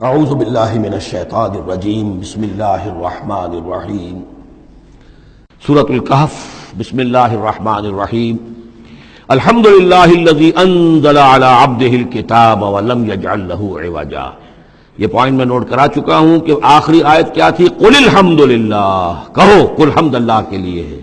اعوذ باللہ من الشیطان الرجیم بسم اللہ الرحمن الرحیم سورۃ الکہف بسم اللہ الرحمن الرحیم الحمد للہ الذی انزل علی عبدہ الکتاب ولم یجعل لہ عوجا۔ یہ پوائنٹ میں نوٹ کرا چکا ہوں کہ آخری آیت کیا تھی؟ قل الحمد للہ، کہو قل حمد اللہ کے لیے ہے۔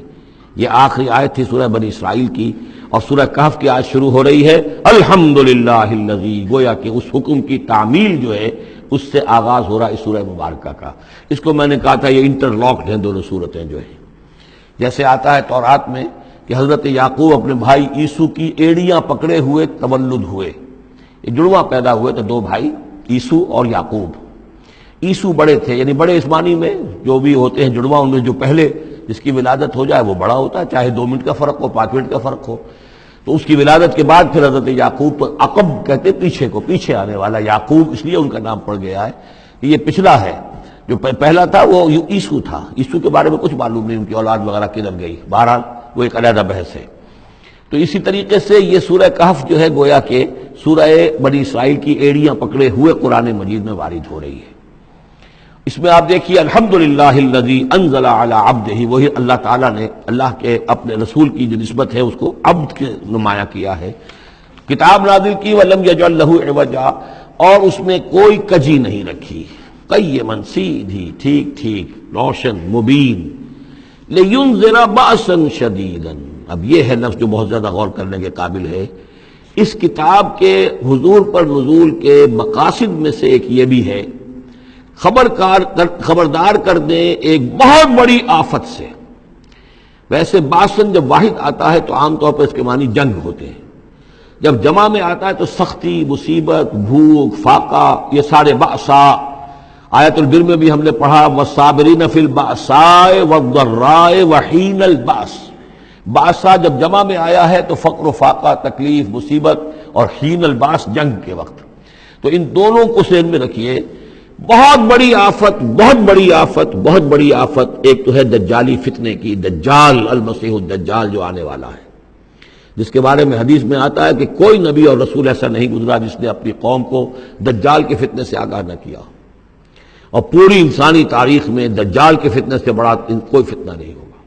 یہ آخری آیت تھی سورہ بنی اسرائیل کی، اور سورہ کہف کی آیت شروع ہو رہی ہے الحمد للہ الذی، گویا کہ اس حکم کی تعمیل جو ہے اس سے آغاز ہو رہا ہے اس سورہ مبارکہ کا۔ اس کو میں نے کہا تھا یہ انٹر لاکڈ ہیں دونوں صورتیں جو ہیں، جیسے آتا ہے تورات میں کہ حضرت یعقوب اپنے بھائی عیسو کی ایڑیاں پکڑے ہوئے تولد ہوئے، یہ جڑواں پیدا ہوئے تھے، دو بھائی عیسو اور یعقوب۔ عیسو بڑے تھے، یعنی بڑے اس معنی میں جو بھی ہوتے ہیں جڑواں، ان میں جو پہلے جس کی ولادت ہو جائے وہ بڑا ہوتا ہے، چاہے 2 منٹ کا فرق ہو 5 منٹ کا فرق ہو۔ تو اس کی ولادت کے بعد پھر حضرت یعقوب پر عقب کہتے پیچھے کو، پیچھے آنے والا یعقوب اس لیے ان کا نام پڑ گیا ہے کہ یہ پچھلا ہے۔ جو پہلا تھا وہ عیسو تھا، عیسو کے بارے میں کچھ معلوم نہیں، ان کی اولاد وغیرہ کدھر گئی، بہرحال وہ ایک علیحدہ بحث ہے۔ تو اسی طریقے سے یہ سورہ کہف جو ہے گویا کہ سورہ بنی اسرائیل کی ایڑیاں پکڑے ہوئے قرآن مجید میں وارد ہو رہی ہے۔ اس میں آپ دیکھیے الحمدللہ الذی انزل علی عبدہ، وہی اللہ تعالیٰ نے اللہ کے اپنے رسول کی جو نسبت ہے اس کو عبد کے نمایاں کیا ہے، کتاب نازل کی ولم یجعل لہ عوجا، اور اس میں کوئی کجی نہیں رکھی، قیما، سیدھی، ٹھیک ٹھیک، روشن، مبین، لینذر بأسا شدیدا۔ اب یہ ہے لفظ جو بہت زیادہ غور کرنے کے قابل ہے۔ اس کتاب کے حضور پر نزول کے مقاصد میں سے ایک یہ بھی ہے خبردار کر دیں ایک بہت بڑی آفت سے۔ ویسے باسن جب واحد آتا ہے تو عام طور پر اس کے معنی جنگ ہوتے ہیں، جب جمع میں آتا ہے تو سختی، مصیبت، بھوک، فاقہ، یہ سارے بأسا۔ آیت البر میں بھی ہم نے پڑھا والصابرین فی البأساء والضراء وحین البأس۔ بأسا جب جمع میں آیا ہے تو فقر و فاقہ، تکلیف، مصیبت، اور حین الباس جنگ کے وقت۔ تو ان دونوں کو ذہن میں رکھیے، بہت بڑی آفت، بہت بڑی آفت، بہت بڑی آفت ایک تو ہے دجالی فتنے کی، دجال المسیح الدجال جو آنے والا ہے، جس کے بارے میں حدیث میں آتا ہے کہ کوئی نبی اور رسول ایسا نہیں گزرا جس نے اپنی قوم کو دجال کے فتنے سے آگاہ نہ کیا، اور پوری انسانی تاریخ میں دجال کے فتنے سے بڑا کوئی فتنہ نہیں ہوگا،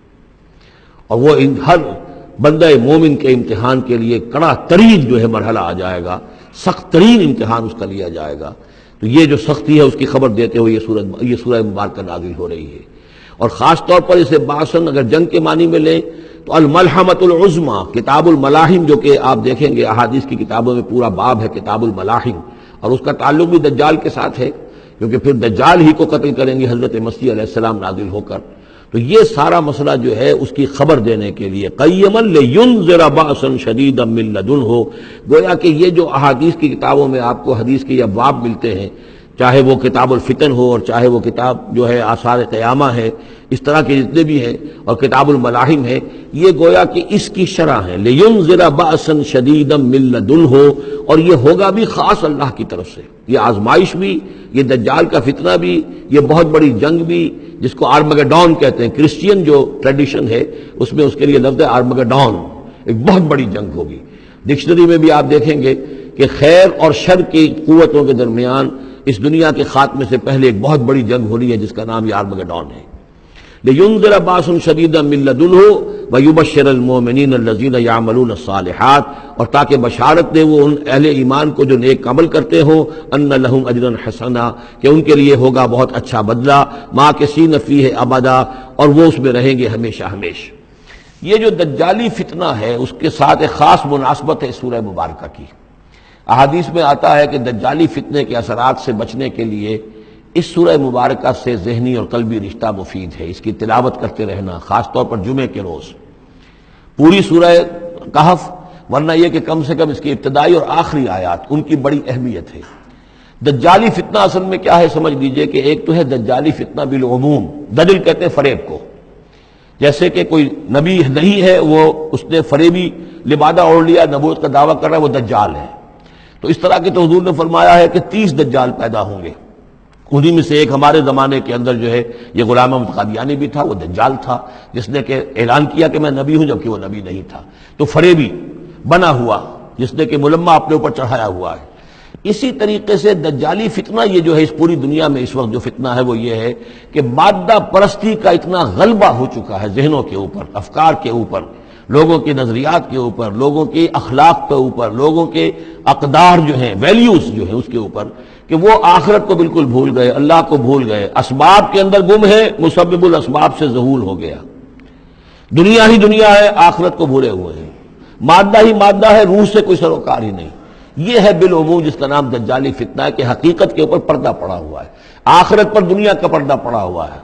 اور وہ ہر بندہ مومن کے امتحان کے لیے کڑا ترین جو ہے مرحلہ آ جائے گا، سخت ترین امتحان اس کا لیا جائے گا۔ تو یہ جو سختی ہے اس کی خبر دیتے ہوئے یہ سورہ مبارکہ نازل ہو رہی ہے، اور خاص طور پر اسے باسن اگر جنگ کے معنی میں لیں تو الملحمۃ العظمیٰ، کتاب الملاحم، جو کہ آپ دیکھیں گے احادیث کی کتابوں میں پورا باب ہے کتاب الملاحم، اور اس کا تعلق بھی دجال کے ساتھ ہے، کیونکہ پھر دجال ہی کو قتل کریں گے حضرت مسیح علیہ السلام نازل ہو کر۔ تو یہ سارا مسئلہ جو ہے اس کی خبر دینے کے لیے قیما لینذر بأسا شدیدا من لدنہ، گویا کہ یہ جو احادیث کی کتابوں میں آپ کو حدیث کے ابواب ملتے ہیں، چاہے وہ کتاب الفتن ہو اور چاہے وہ کتاب جو ہے آثار قیامہ ہے، اس طرح کے جتنے بھی ہیں، اور کتاب الملاحم ہے، یہ گویا کہ اس کی شرح ہے لینذر بأسا شدیدا من لدنہ، اور یہ ہوگا بھی خاص اللہ کی طرف سے، یہ آزمائش بھی، یہ دجال کا فتنہ بھی، یہ بہت بڑی جنگ بھی، جس کو آرمگڈون کہتے ہیں، کرسچین جو ٹریڈیشن ہے اس میں اس کے لیے لفظ ہے آرمگڈون، ایک بہت بڑی جنگ ہوگی۔ ڈکشنری میں بھی آپ دیکھیں گے کہ خیر اور شر کی قوتوں کے درمیان اس دنیا کے خاتمے سے پہلے ایک بہت بڑی جنگ ہونی ہے جس کا نام یہ آرمگڈون ہے۔ لینذر بأسا شدیدا من لدنہ ویبشر المؤمنین الذین یعملون الصالحات، اور تاکہ بشارت دے وہ ان اہل ایمان کو جو نیک عمل کرتے ہوں، ان لہم اجرا حسنا، کہ ان کے لیے ہوگا بہت اچھا بدلہ، ماکثین فیہ ابدا، اور وہ اس میں رہیں گے ہمیشہ ہمیشہ۔ یہ جو دجالی فتنہ ہے اس کے ساتھ ایک خاص مناسبت ہے سورہ مبارکہ کی۔ احادیث میں آتا ہے کہ دجالی فتنے کے اثرات سے بچنے کے لیے اس سورہ مبارکہ سے ذہنی اور قلبی رشتہ مفید ہے، اس کی تلاوت کرتے رہنا، خاص طور پر جمعے کے روز پوری سورہ کہف، ورنہ یہ کہ کم سے کم اس کی ابتدائی اور آخری آیات ان کی بڑی اہمیت ہے۔ دجالی فتنہ اصل میں کیا ہے سمجھ لیجئے کہ ایک تو ہے دجالی فتنہ بالعموم، دجل کہتے ہیں فریب کو، جیسے کہ کوئی نبی نہیں ہے، وہ اس نے فریبی لبادہ اوڑھ لیا، نبوت کا دعویٰ کر رہا ہے، وہ دجال ہے۔ تو اس طرح کے تو حضور نے فرمایا ہے کہ 30 دجال پیدا ہوں گے، انہی میں سے ایک ہمارے زمانے کے اندر جو ہے یہ غلام احمد قادیانی بھی تھا، وہ دجال تھا، جس نے کہ اعلان کیا کہ میں نبی ہوں جبکہ وہ نبی نہیں تھا۔ تو فریبی بنا ہوا، جس نے کہ ملمہ اپنے اوپر چڑھایا ہوا ہے۔ اسی طریقے سے دجالی فتنہ یہ جو ہے اس پوری دنیا میں اس وقت جو فتنہ ہے وہ یہ ہے کہ مادہ پرستی کا اتنا غلبہ ہو چکا ہے ذہنوں کے اوپر، افکار کے اوپر، لوگوں کے نظریات کے اوپر، لوگوں کے اخلاق کے اوپر، لوگوں کے اقدار جو ہیں، ویلیوز جو ہیں اس کے اوپر، کہ وہ آخرت کو بالکل بھول گئے، اللہ کو بھول گئے، اسباب کے اندر گم ہے، مسبب الاسباب سے ذہول ہو گیا، دنیا ہی دنیا ہے، آخرت کو بھولے ہوئے ہیں، مادہ ہی مادہ ہے، روح سے کوئی سروکار ہی نہیں۔ یہ ہے بالعموم جس کا نام دجالی فتنہ ہے، کہ حقیقت کے اوپر پردہ پڑا ہوا ہے، آخرت پر دنیا کا پردہ پڑا ہوا ہے۔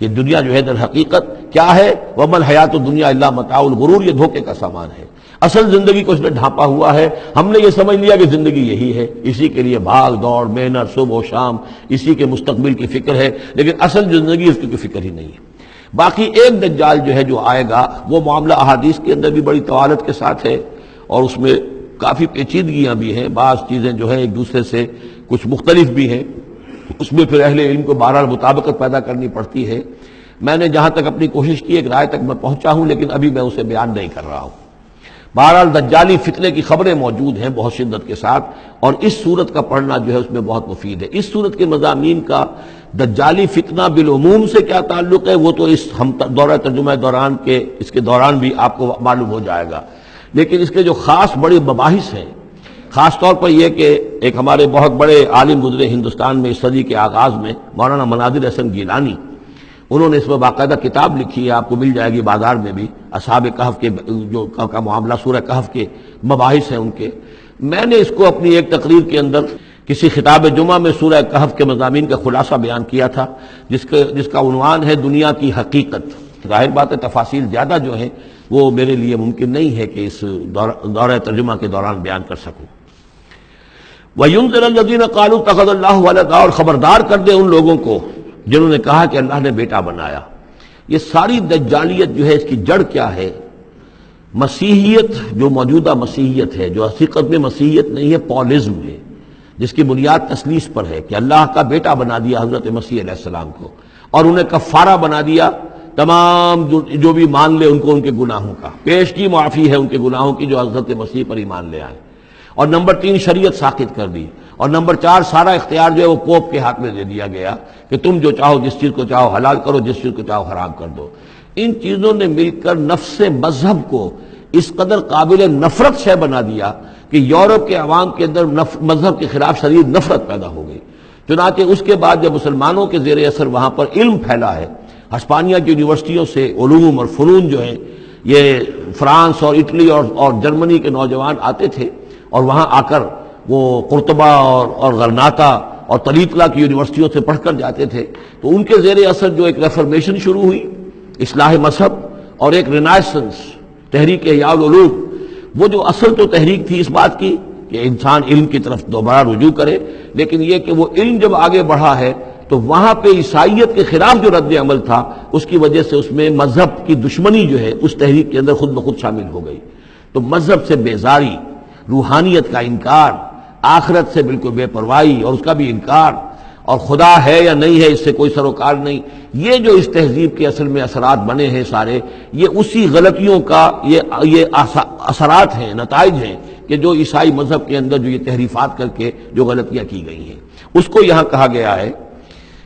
یہ دنیا جو ہے در حقیقت کیا ہے؟ وَمَا الْحَيَاةُ الدُّنْيَا إِلَّا مَتَاعُ الْغُرُورِ، یہ دھوکے کا سامان ہے۔ اصل زندگی کو اس نے ڈھانپا ہوا ہے، ہم نے یہ سمجھ لیا کہ زندگی یہی ہے، اسی کے لیے بھاگ دوڑ، محنت، صبح و شام، اسی کے مستقبل کی فکر ہے، لیکن اصل زندگی اس کی کوئی فکر ہی نہیں ہے۔ باقی ایک دجال جو ہے جو آئے گا، وہ معاملہ احادیث کے اندر بھی بڑی طوالت کے ساتھ ہے، اور اس میں کافی پیچیدگیاں بھی ہیں، بعض چیزیں جو ہیں ایک دوسرے سے کچھ مختلف بھی ہیں، اس میں پھر اہل علم کو بہرحال مطابقت پیدا کرنی پڑتی ہے۔ میں نے جہاں تک اپنی کوشش کی ایک رائے تک میں پہنچا ہوں، لیکن ابھی میں اسے بیان نہیں کر رہا ہوں۔ بہرحال دجالی فتنے کی خبریں موجود ہیں بہت شدت کے ساتھ، اور اس صورت کا پڑھنا جو ہے اس میں بہت مفید ہے۔ اس صورت کے مضامین کا دجالی فتنہ بالعموم سے کیا تعلق ہے وہ تو اس ہم دورہ ترجمہ دوران کے اس کے دوران بھی آپ کو معلوم ہو جائے گا، لیکن اس کے جو خاص بڑے مباحث ہیں، خاص طور پر یہ کہ ایک ہمارے بہت بڑے عالم گزرے ہندوستان میں اس صدی کے آغاز میں، مولانا مناظر حسن گیلانی، انہوں نے اس میں باقاعدہ کتاب لکھی ہے، آپ کو مل جائے گی بازار میں بھی، اصحاب کہف کے جو کا معاملہ سورہ کہف کے مباحث ہیں ان کے۔ میں نے اس کو اپنی ایک تقریر کے اندر کسی خطاب جمعہ میں سورہ کہف کے مضامین کا خلاصہ بیان کیا تھا، جس کا عنوان ہے دنیا کی حقیقت۔ ظاہر بات ہے تفاصیل زیادہ جو ہیں وہ میرے لیے ممکن نہیں ہے کہ اس دورہ ترجمہ کے دوران بیان کر سکوں۔ وَيُنذِرَ الَّذِينَ قَالُوا اتَّخَذَ اللَّهُ وَلَدًا، اور خبردار کر دے ان لوگوں کو جنہوں نے کہا کہ اللہ نے بیٹا بنایا۔ یہ ساری دجالیت جو ہے اس کی جڑ کیا ہے؟ مسیحیت، جو موجودہ مسیحیت ہے، جو حقیقت میں مسیحیت نہیں ہے، پولزم ہے، جس کی بنیاد تثلیث پر ہے کہ اللہ کا بیٹا بنا دیا حضرت مسیح علیہ السلام کو، اور انہیں کفارہ بنا دیا تمام جو بھی مان لے ان کو ان کے گناہوں کا، پیش کی معافی ہے ان کے گناہوں کی جو حضرت مسیح پر ایمان لے آئے، اور نمبر 3 شریعت ساقط کر دی، اور نمبر 4 سارا اختیار جو ہے وہ پوپ کے ہاتھ میں دے دیا گیا کہ تم جو چاہو جس چیز کو چاہو حلال کرو، جس چیز کو چاہو حرام کر دو۔ ان چیزوں نے مل کر نفس مذہب کو اس قدر قابل نفرت شے بنا دیا کہ یورپ کے عوام کے اندر مذہب کے خلاف شدید نفرت پیدا ہو گئی۔ چنانچہ اس کے بعد جب مسلمانوں کے زیر اثر وہاں پر علم پھیلا ہے، ہسپانیہ کی یونیورسٹیوں سے علوم اور فنون جو ہیں یہ فرانس اور اٹلی اور جرمنی کے نوجوان آتے تھے، اور وہاں آ کر وہ قرطبہ اور غرناطہ اور طلیطلہ کی یونیورسٹیوں سے پڑھ کر جاتے تھے، تو ان کے زیر اثر جو ایک ریفرمیشن شروع ہوئی، اصلاح مذہب، اور ایک رینائسنس، تحریک احیاء العلوم، وہ جو اصل تو تحریک تھی اس بات کی کہ انسان علم کی طرف دوبارہ رجوع کرے، لیکن یہ کہ وہ علم جب آگے بڑھا ہے تو وہاں پہ عیسائیت کے خلاف جو رد عمل تھا اس کی وجہ سے اس میں مذہب کی دشمنی جو ہے اس تحریک کے اندر خود بخود شامل ہو گئی۔ تو مذہب سے بیزاری، روحانیت کا انکار، آخرت سے بالکل بے پرواہی اور اس کا بھی انکار، اور خدا ہے یا نہیں ہے اس سے کوئی سروکار نہیں، یہ جو اس تہذیب کے اصل میں اثرات بنے ہیں سارے، یہ اسی غلطیوں کا یہ اثرات ہیں، نتائج ہیں کہ جو عیسائی مذہب کے اندر جو یہ تحریفات کر کے جو غلطیاں کی گئی ہیں، اس کو یہاں کہا گیا ہے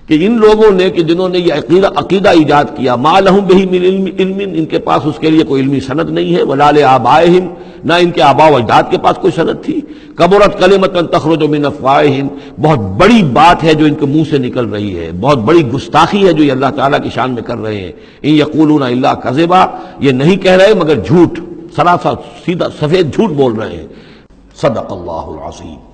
کہ ان لوگوں نے کہ جنہوں نے یہ عقیدہ ایجاد کیا، ما لہم بہ من علم، ان کے پاس اس کے لیے کوئی علمی سند نہیں ہے، ولا لآبائہم، نہ ان کے آباء و اجداد کے پاس کوئی سند تھی، کبرت کلمۃ تخرج من افواہہم، بہت بڑی بات ہے جو ان کے منہ سے نکل رہی ہے، بہت بڑی گستاخی ہے جو یہ اللہ تعالیٰ کی شان میں کر رہے ہیں۔ ان یقولون الا کذبا، یہ نہیں کہہ رہے مگر جھوٹ، سراسر سیدھا سفید جھوٹ بول رہے ہیں۔ صدق اللہ العظیم۔